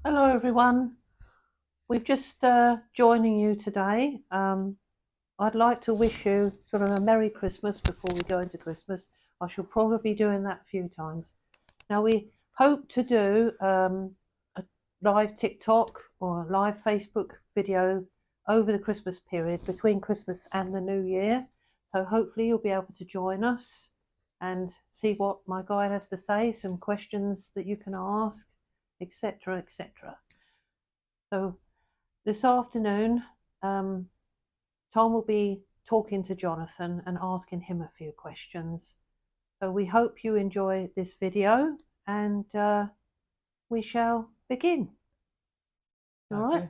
Hello everyone, we're just joining you today. I'd like to wish you sort of a Merry Christmas before we go into Christmas. I shall probably be doing that a few times. Now we hope to do a live TikTok or a live Facebook video over the Christmas period between Christmas and the New Year. So hopefully you'll be able to join us and see what my guide has to say, some questions that you can ask, etc., etc. So this afternoon, Tom will be talking to Jonathan and asking him a few questions. So we hope you enjoy this video and we shall begin. All right.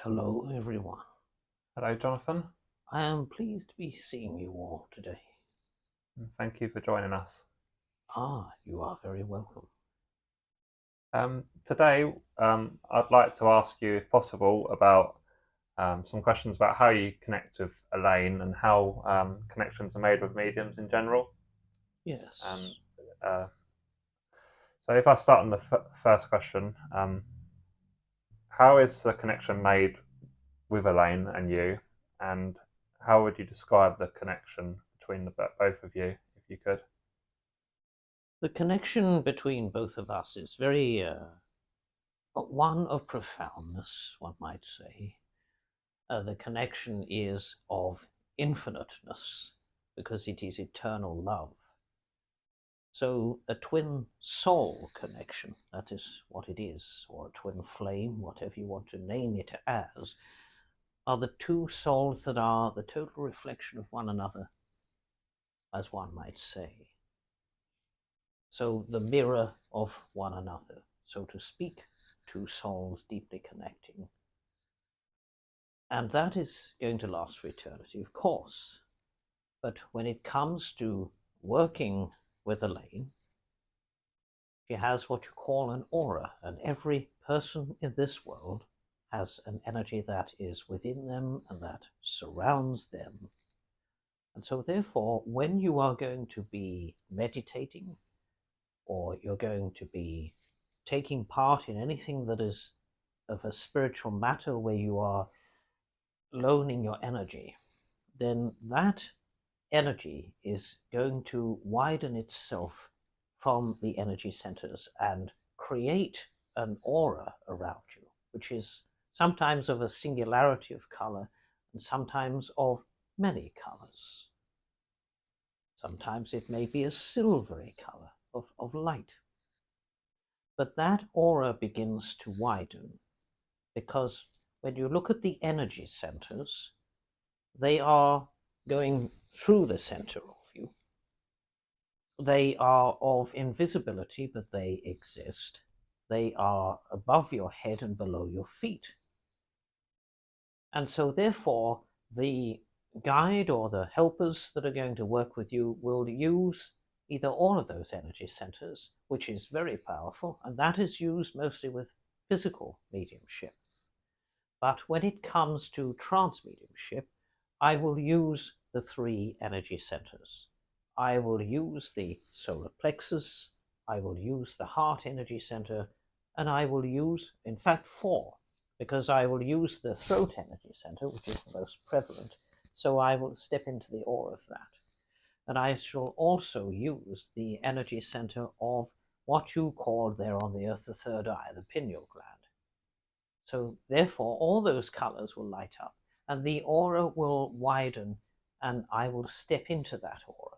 Hello everyone. Hello, Jonathan. I am pleased to be seeing you all today. Thank you for joining us. You are very welcome. Today, I'd like to ask you, if possible, about some questions about how you connect with Elaine and how connections are made with mediums in general. Yes. Uh, so, if I start on the first question, how is the connection made with Elaine and you, and how would you describe the connection between both of you, if you could? The connection between both of us is very one of profoundness, one might say. The connection is of infiniteness because it is eternal love. So a twin soul connection, that is what it is, or a twin flame, whatever you want to name it as, are the two souls that are the total reflection of one another, as one might say. So the mirror of one another, so to speak, two souls deeply connecting. And that is going to last for eternity, of course. But when it comes to working with Elaine, she has what you call an aura, and every person in this world has an energy that is within them and that surrounds them. And so therefore, when you are going to be meditating or you're going to be taking part in anything that is of a spiritual matter where you are loaning your energy, then that energy is going to widen itself from the energy centers and create an aura around you, which is sometimes of a singularity of color and sometimes of many colors. Sometimes it may be a silvery color of light. But that aura begins to widen because when you look at the energy centers, they are going through the center of you. They are of invisibility, but they exist. They are above your head and below your feet. And so therefore, the guide or the helpers that are going to work with you will use either all of those energy centers, which is very powerful, and that is used mostly with physical mediumship. But when it comes to trance mediumship, I will use the 3 energy centers. I will use the solar plexus, I will use the heart energy center, and I will use, in fact, 4, because I will use the throat energy center, which is the most prevalent. So I will step into the aura of that. And I shall also use the energy center of what you call there on the earth the third eye, the pineal gland. So therefore, all those colors will light up and the aura will widen, and I will step into that aura.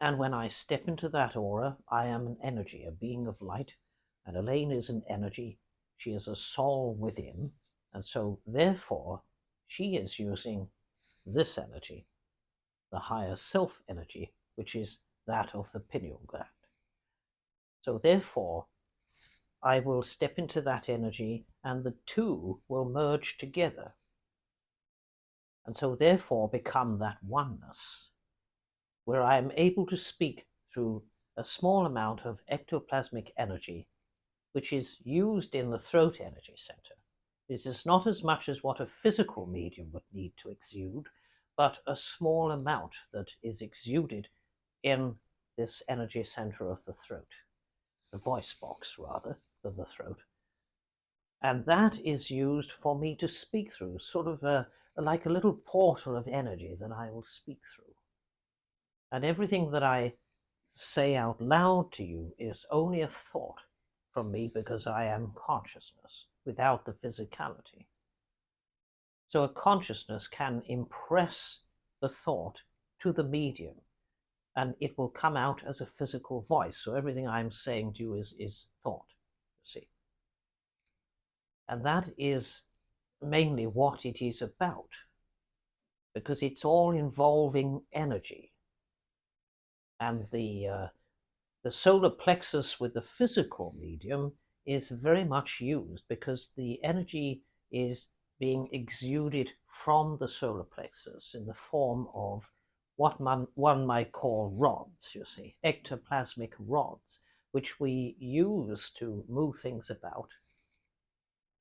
And when I step into that aura, I am an energy, a being of light, and Elaine is an energy. She is a soul within, and so therefore she is using this energy, the higher self energy, which is that of the pineal gland. So therefore, I will step into that energy and the 2 will merge together. And so therefore become that oneness, where I am able to speak through a small amount of ectoplasmic energy, which is used in the throat energy center. This is not as much as what a physical medium would need to exude, but a small amount that is exuded in this energy center of the throat, the voice box rather than the throat. And that is used for me to speak through, sort of like a little portal of energy that I will speak through. And everything that I say out loud to you is only a thought from me because I am consciousness without the physicality. So a consciousness can impress the thought to the medium and it will come out as a physical voice. So everything I'm saying to you is thought, you see. And that is mainly what it is about, because it's all involving energy. And the solar plexus with the physical medium is very much used because the energy is being exuded from the solar plexus in the form of what one might call rods, you see, ectoplasmic rods, which we use to move things about.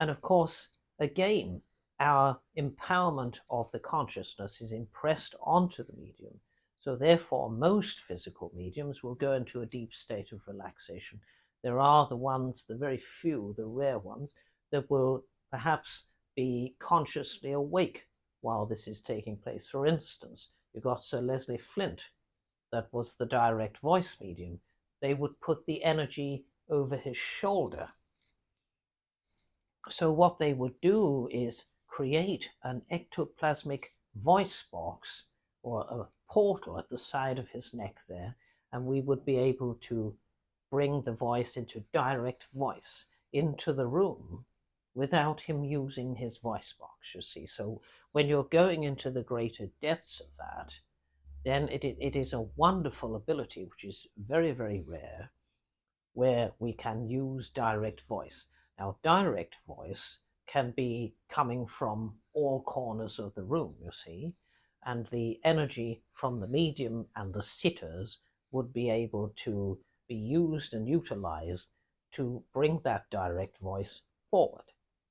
And of course, again, our empowerment of the consciousness is impressed onto the medium. So therefore, most physical mediums will go into a deep state of relaxation. There are the ones, the very few, the rare ones, that will perhaps be consciously awake while this is taking place. For instance, you've got Sir Leslie Flint, that was the direct voice medium. They would put the energy over his shoulder. So what they would do is create an ectoplasmic voice box or a portal at the side of his neck there, and we would be able to bring the voice into direct voice into the room without him using his voice box, you see. So when you're going into the greater depths of that, then it is a wonderful ability, which is very, very rare, where we can use direct voice. Now, direct voice can be coming from all corners of the room, you see, and the energy from the medium and the sitters would be able to be used and utilized to bring that direct voice forward.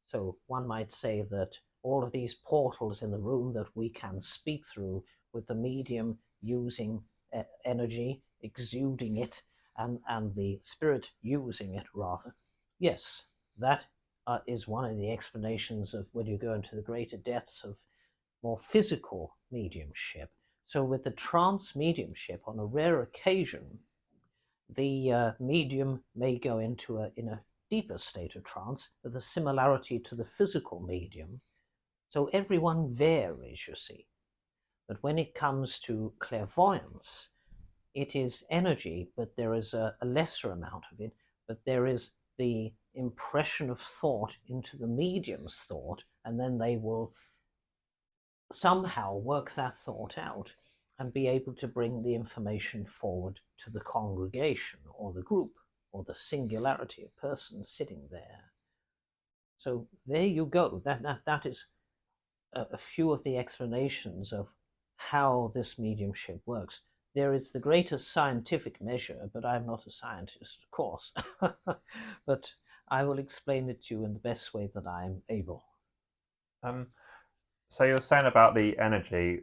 So one might say that all of these portals in the room that we can speak through with the medium using energy, exuding it, and the spirit using it rather. Yes, That is one of the explanations of when you go into the greater depths of more physical mediumship. So, with the trance mediumship, on a rare occasion, the medium may go into in a deeper state of trance with a similarity to the physical medium. So everyone varies, you see. But when it comes to clairvoyance, it is energy, but there is a lesser amount of it, but there is the impression of thought into the medium's thought, and then they will somehow work that thought out and be able to bring the information forward to the congregation or the group or the singularity of persons sitting there. So there you go. That is a few of the explanations of how this mediumship works. There is the greatest scientific measure, but I'm not a scientist, of course. But I will explain it to you in the best way that I'm able. Um, so you're saying about the energy.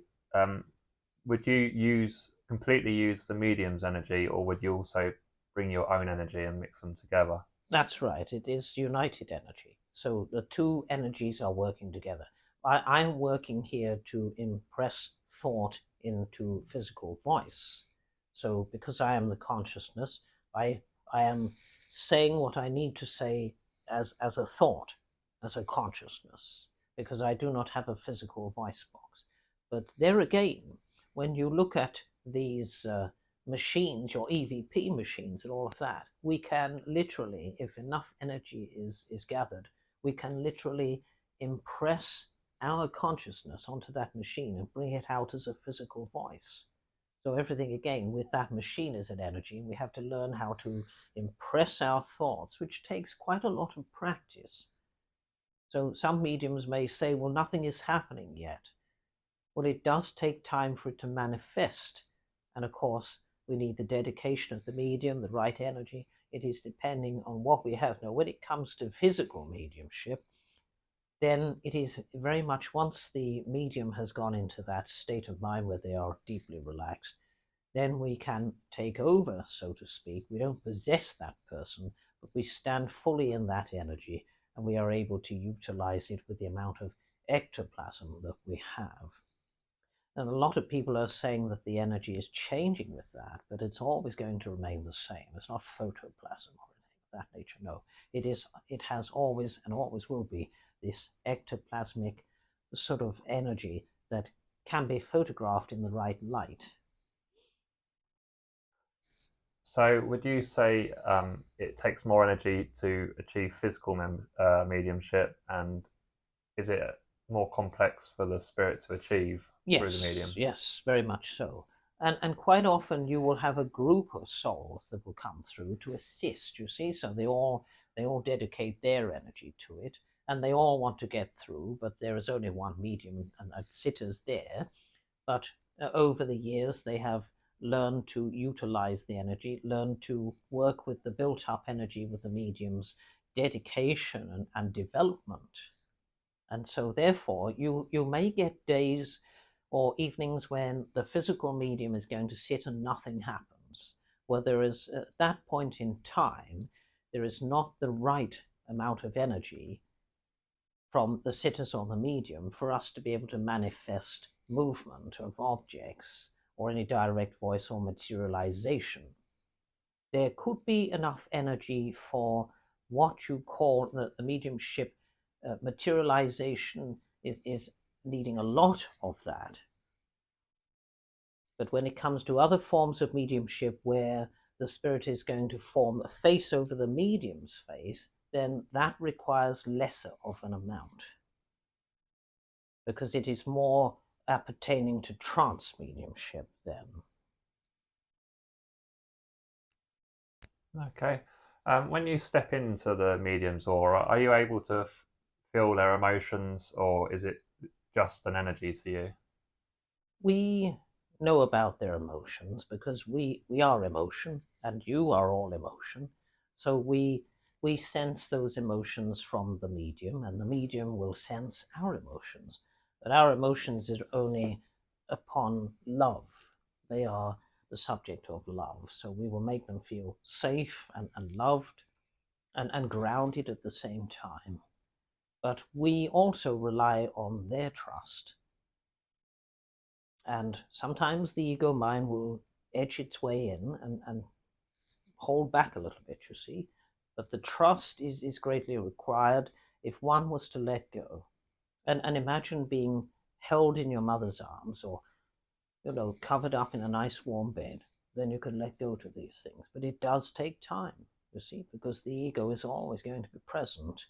Would you completely use the medium's energy, or would you also bring your own energy and mix them together? That's right, it is united energy. So the two energies are working together. I'm working here to impress thought into physical voice. So because I am the consciousness, I I am saying what I need to say as a thought, as a consciousness, because I do not have a physical voice box. But there again, when you look at these machines, your EVP machines and all of that, we can literally, if enough energy is gathered, we can literally impress our consciousness onto that machine and bring it out as a physical voice. So everything again with that machine is an energy. We have to learn how to impress our thoughts, which takes quite a lot of practice. So some mediums may say, well, nothing is happening yet. Well, it does take time for it to manifest. And of course, we need the dedication of the medium, the right energy. It is depending on what we have. Now, when it comes to physical mediumship, then it is very much once the medium has gone into that state of mind where they are deeply relaxed, then we can take over, so to speak. We don't possess that person, but we stand fully in that energy and we are able to utilize it with the amount of ectoplasm that we have. And a lot of people are saying that the energy is changing with that, but it's always going to remain the same. It's not photoplasm or anything of that nature. No, it is. It has always and always will be this ectoplasmic sort of energy that can be photographed in the right light. So, would you say it takes more energy to achieve physical mediumship, and is it more complex for the spirit to achieve through the Yes, medium? yes, very much so. And quite often you will have a group of souls that will come through to assist, you see, so they all dedicate their energy to it and they all want to get through, but there is only one medium and sitters there. But over the years they have learned to utilize the energy, learned to work with the built up energy with the medium's dedication and development. And so therefore you may get days or evenings when the physical medium is going to sit and nothing happens, where there is at that point in time there is not the right amount of energy from the sitters or the medium for us to be able to manifest movement of objects or any direct voice or materialization. There could be enough energy for what you call the mediumship materialization is needing a lot of that. But when it comes to other forms of mediumship where the spirit is going to form a face over the medium's face, then that requires lesser of an amount because it is more appertaining to trance mediumship then. Okay. When you step into the medium's aura, are you able to feel their emotions, or is it just an energy to you? We know about their emotions because we are emotion and you are all emotion. So we sense those emotions from the medium and the medium will sense our emotions. But our emotions are only upon love. They are the subject of love. So we will make them feel safe and loved. and grounded at the same time. But we also rely on their trust. And sometimes the ego mind will edge its way in and hold back a little bit, you see. But the trust is greatly required if one was to let go. And imagine being held in your mother's arms, or covered up in a nice warm bed. Then you can let go to these things. But it does take time, you see, because the ego is always going to be present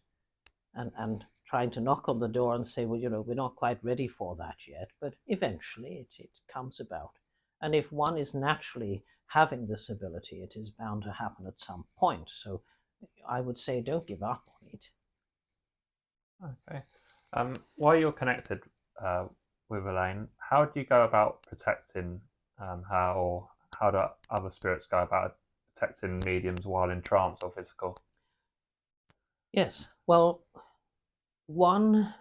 and trying to knock on the door and say, well, we're not quite ready for that yet. But eventually it comes about. And if one is naturally having this ability, it is bound to happen at some point. So I would say don't give up on it. Okay. While you're connected with Elaine, how do you go about protecting her, or how do other spirits go about protecting mediums while in trance or physical? Yes. Well, one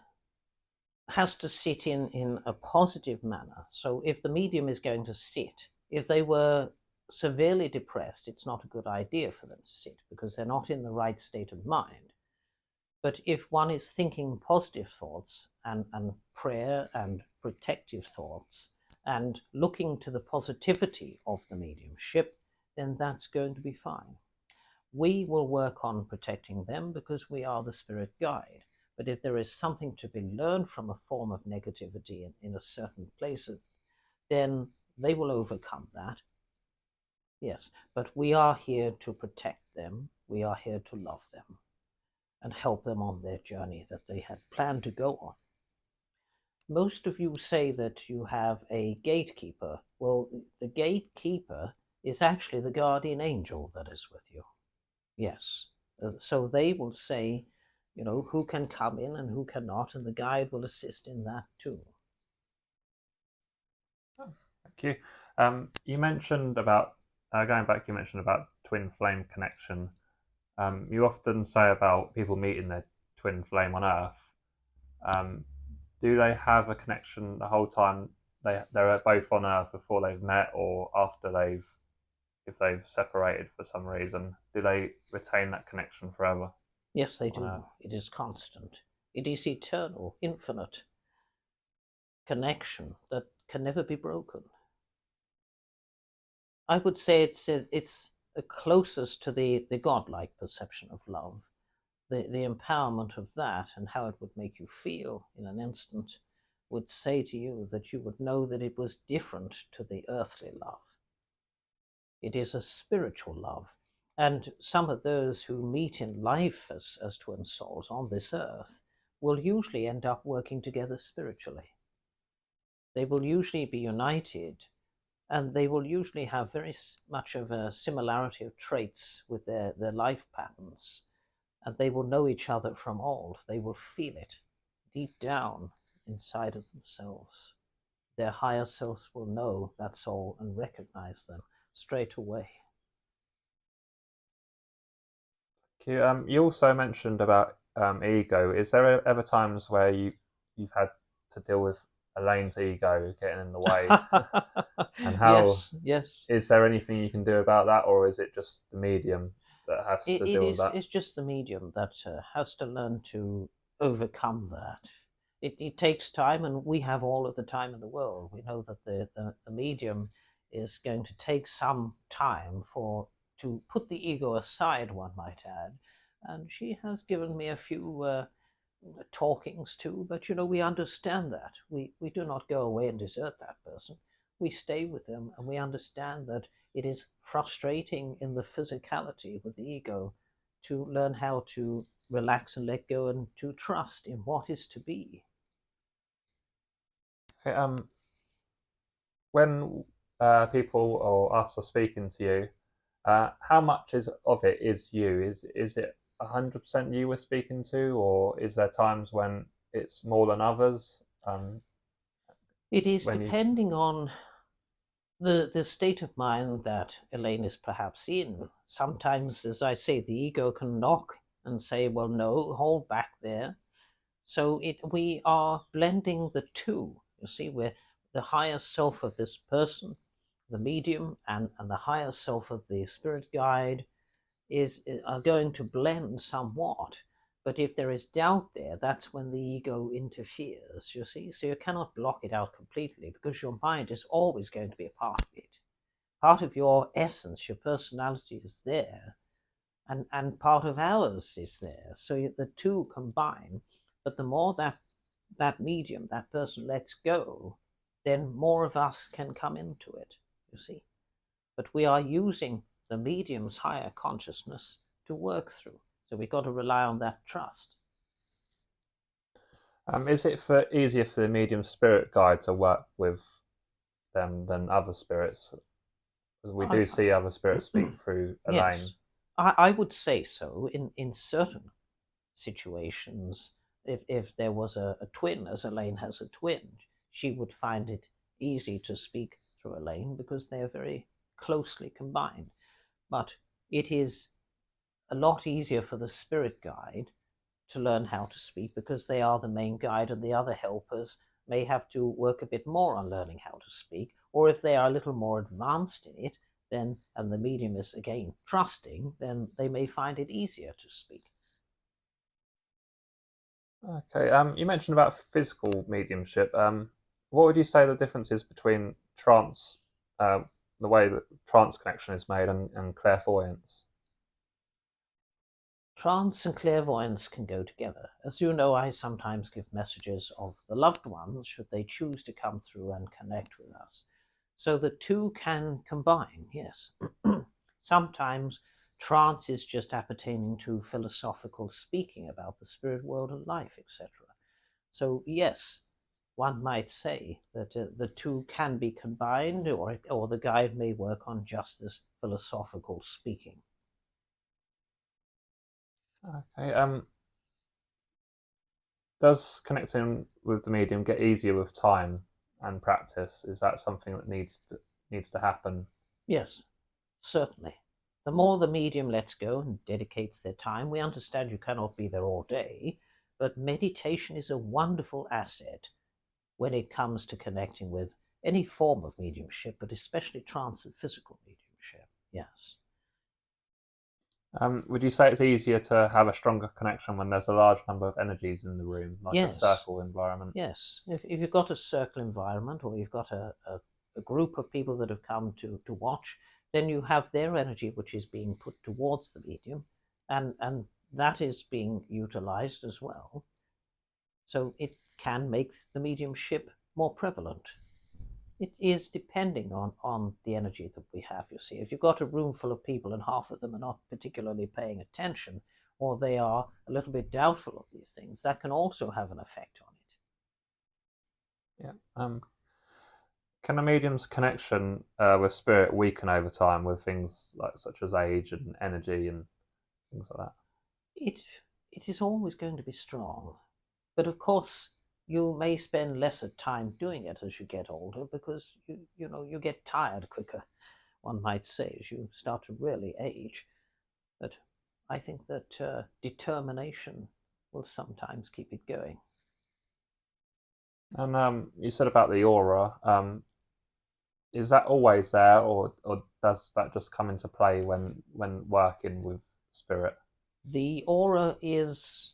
has to sit in a positive manner. So if the medium is going to sit, if they were severely depressed, it's not a good idea for them to sit because they're not in the right state of mind. But if one is thinking positive thoughts and prayer and protective thoughts and looking to the positivity of the mediumship, then that's going to be fine. We will work on protecting them because we are the spirit guide. But if there is something to be learned from a form of negativity in a certain place, then they will overcome that. Yes, but we are here to protect them. We are here to love them and help them on their journey that they had planned to go on. Most of you say that you have a gatekeeper. Well, the gatekeeper is actually the guardian angel that is with you. Yes. So they will say, who can come in and who cannot, and the guide will assist in that too. Thank you. You mentioned about going back. You mentioned about twin flame connection. You often say about people meeting their twin flame on Earth. Um, do they have a connection the whole time they're both on Earth before they've met, or after if they've separated for some reason? Do they retain that connection forever? Yes, they On do. Earth? It is constant. It is eternal, infinite connection that can never be broken. I would say it's closest to the godlike perception of love. The empowerment of that and how it would make you feel in an instant would say to you that you would know that it was different to the earthly love. It is a spiritual love. And some of those who meet in life as twin souls on this earth will usually end up working together spiritually. They will usually be united, and they will usually have very much of a similarity of traits with their life patterns. And they will know each other from old. They will feel it deep down inside of themselves. Their higher selves will know that soul and recognize them straight away. You also mentioned about ego. Is there ever times where you've had to deal with Elaine's ego getting in the way, and how Yes, yes. is there anything you can do about that, or is it just the medium that has It, to it deal with is. that? It's just the medium that has to learn to overcome that. It takes time, and we have all of the time in the world. We know that the medium is going to take some time to put the ego aside, one might add. And she has given me a few talkings too, but we understand that. We do not go away and desert that person. We stay with them, and we understand that it is frustrating in the physicality with the ego to learn how to relax and let go and to trust in what is to be. Okay, when people or us are speaking to you, how much of it is you? Is it 100% you we're speaking to, or is there times when it's more than others? It is When you depending on the state of mind that Elaine is perhaps in. Sometimes, as I say, the ego can knock and say, well, no, hold back there. So we are blending the two. You see, we're the higher self of this person, the medium, and the higher self of the spirit guide. are going to blend somewhat. But if there is doubt there, that's when the ego interferes, you see. So you cannot block it out completely, because your mind is always going to be a part of it. Part of your essence, your personality is there, and part of ours is there. So the two combine. But the more that medium, that person lets go, then more of us can come into it, you see. But we are using the medium's higher consciousness to work through. So we've got to rely on that trust. Is it easier for the medium spirit guide to work with them than other spirits? We I, do see other spirits speak through Elaine. yes, I would say so in certain situations. If there was a twin, as Elaine has a twin, she would find it easy to speak through Elaine because they are very closely combined. But it is a lot easier for the spirit guide to learn how to speak because they are the main guide, and the other helpers may have to work a bit more on learning how to speak. Or if they are a little more advanced in it, then, and the medium is again trusting, then they may find it easier to speak. Okay. You mentioned about physical mediumship. What would you say the difference is between trance, the way that trance connection is made, and clairvoyance? Trance and clairvoyance can go together. As you know, I sometimes give messages of the loved ones should they choose to come through and connect with us. So the two can combine, yes. Sometimes trance is just appertaining to philosophical speaking about the spirit world and life, etc. So yes, one might say that the two can be combined, or the guide may work on just this philosophical speaking. Okay. Does connecting with the medium get easier with time and practice? Is that something that needs to happen? Yes, certainly. The more the medium lets go and dedicates their time, we understand you cannot be there all day, but meditation is a wonderful asset when it comes to connecting with any form of mediumship, but especially trance and physical mediumship. Yes. Would you say it's easier to have a stronger connection when there's a large number of energies in the room, like a Yes. circle environment? Yes. If you've got a circle environment, or you've got a group of people that have come to watch, then you have their energy which is being put towards the medium, and that is being utilized as well. So it can make the mediumship more prevalent. It is depending on the energy that we have, you see. If you've got a room full of people and half of them are not particularly paying attention, or they are a little bit doubtful of these things, that can also have an effect on it. Yeah. Can a medium's connection with spirit weaken over time with things like such as age and energy and things like that? It, it is always going to be strong. But of course, you may spend lesser time doing it as you get older, because you get tired quicker, one might say, as you start to really age. But I think that determination will sometimes keep it going. And you said about the aura. Is that always there, or does that just come into play when working with spirit? The aura is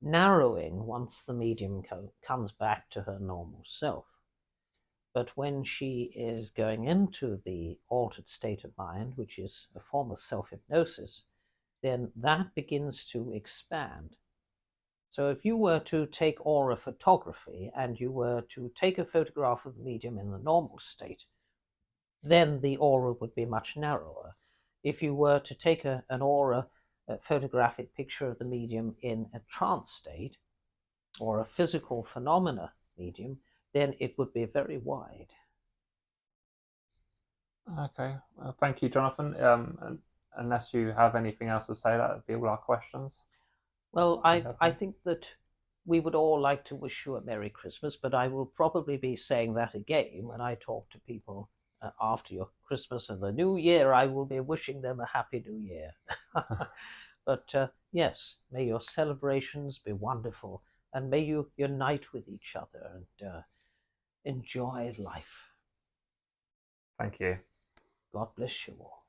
narrowing once the medium comes back to her normal self. But when she is going into the altered state of mind, which is a form of self-hypnosis, then that begins to expand. So if you were to take aura photography and you were to take a photograph of the medium in the normal state, then the aura would be much narrower. If you were to take an aura a photographic picture of the medium in a trance state, or a physical phenomena medium, then it would be very wide. Okay. Well, thank you, Jonathan. Unless you have anything else to say, that would be all our questions. Well, We I have. think that we would all like to wish you a Merry Christmas, but I will probably be saying that again when I talk to people after your Christmas and the New Year. I will be wishing them a Happy New Year. But yes, may your celebrations be wonderful, and may you unite with each other and enjoy life. Thank you. God bless you all.